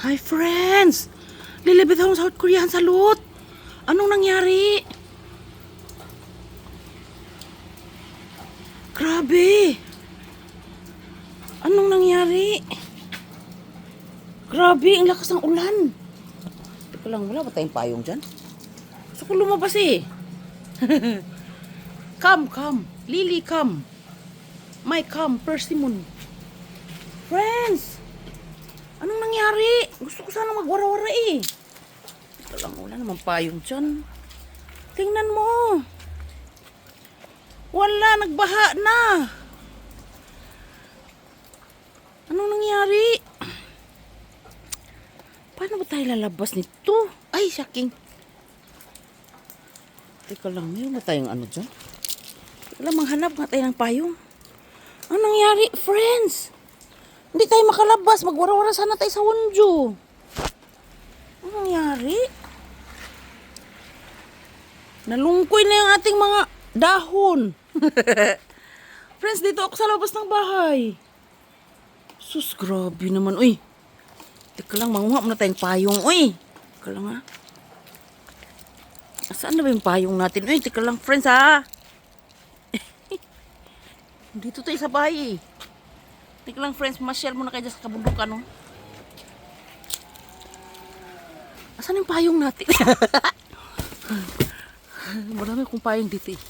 Hi friends! Lilibit akong South Korean salot. Anong nangyari? Grabe! Anong nangyari? Grabe, ang lakas ng ulan. Teka lang, wala ba tayong payong dyan? Gusto ko lumabas eh. Come. Lily, come. My come, persimmon. Friends! Anong nangyari? Gusto ko sana magwara-wara eh. Teka lang, wala namang payong dyan. Tingnan mo. Wala, nagbaha na. Anong nangyari? Paano ba tayo lalabas nito? Ay, shocking. Teka lang, mayroon ba tayong ano dyan? Teka lang, manghanap nga tayo ng payong. Anong nangyari, friends? Hindi tayo makalabas. Magwara-wara sana tayo sa Wonju. Anong nangyari? Nalungkoy na yung ating mga dahon. Friends, dito ako sa labas ng bahay. Sus, grabe naman. Uy, teka lang, manguha muna tayong payong. Uy, teka lang ha. Saan na ba yung payong natin? Uy, teka lang, friends ha. Dito tayo sa bahay eh. Teka lang, friends, ma-share muna kayo sa kabundukan, no? Asan yung payong natin? Marami akong payong dito eh.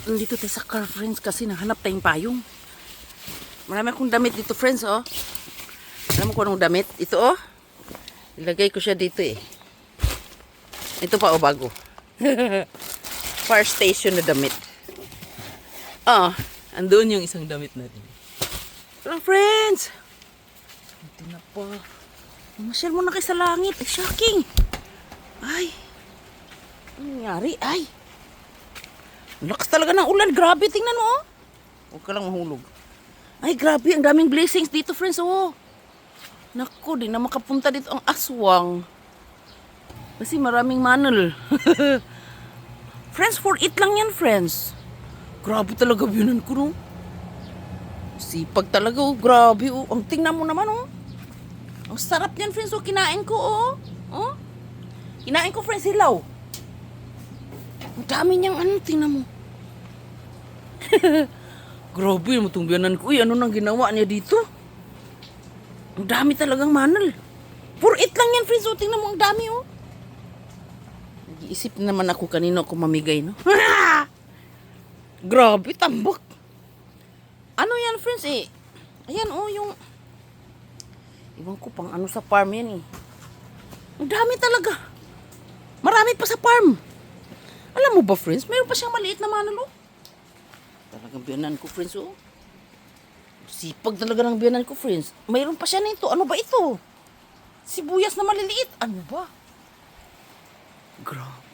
Nandito tayo sa car, friends, kasi nahanap tayong payong. Marami akong damit dito, friends, oh. Alam mo kung anong damit? Ito, oh. Ilagay ko siya dito eh. Ito pa, oh, bago. Fire station na damit. Ah, andun yung isang damit natin. Walang friends! Ito na pa. Masyal mo na kayo sa langit. Ay, shocking! Ay! Ano nangyari? Ay! Ang lakas talaga ng ulan. Grabe, tingnan mo, oh. Huwag ka lang mahulog. Ay, grabe. Ang daming blessings dito, friends, oh. Naku, di na makapunta dito ang aswang. Kasi maraming manol. Friends, 4-8 lang yan, friends. Grabe talaga biyanan ko, no? Sipag talaga, oh. Grabe, oh. Ang tingnan mo naman, oh. Ang sarap yan, friends, oh. Kinain ko, oh. Oh? Kinain ko, friends, hilaw. Ang dami niyang ano, tingnan mo. Grabe, matong biyanan ko. Uy, ano nang ginawa niya dito? Ang dami talagang manal. 4-8 lang yan, friends, oh. Tingnan mo, ang dami, oh. Nag-iisip naman ako kanino ako mamigay, no? Grabe, tambak. Ano yan, friends, eh? Ayan, oh, yung... Iwan ko pang ano sa farm yan, eh. Ang dami talaga. Marami pa sa farm. Alam mo ba, friends, mayroon pa siyang maliit na manalo. Talagang biyanan ko, friends, oh. Sipag talaga ng biyanan ko, friends. Mayroon pa siya nito. Ano ba ito? Sibuyas na maliliit. Ano ba? Grabe.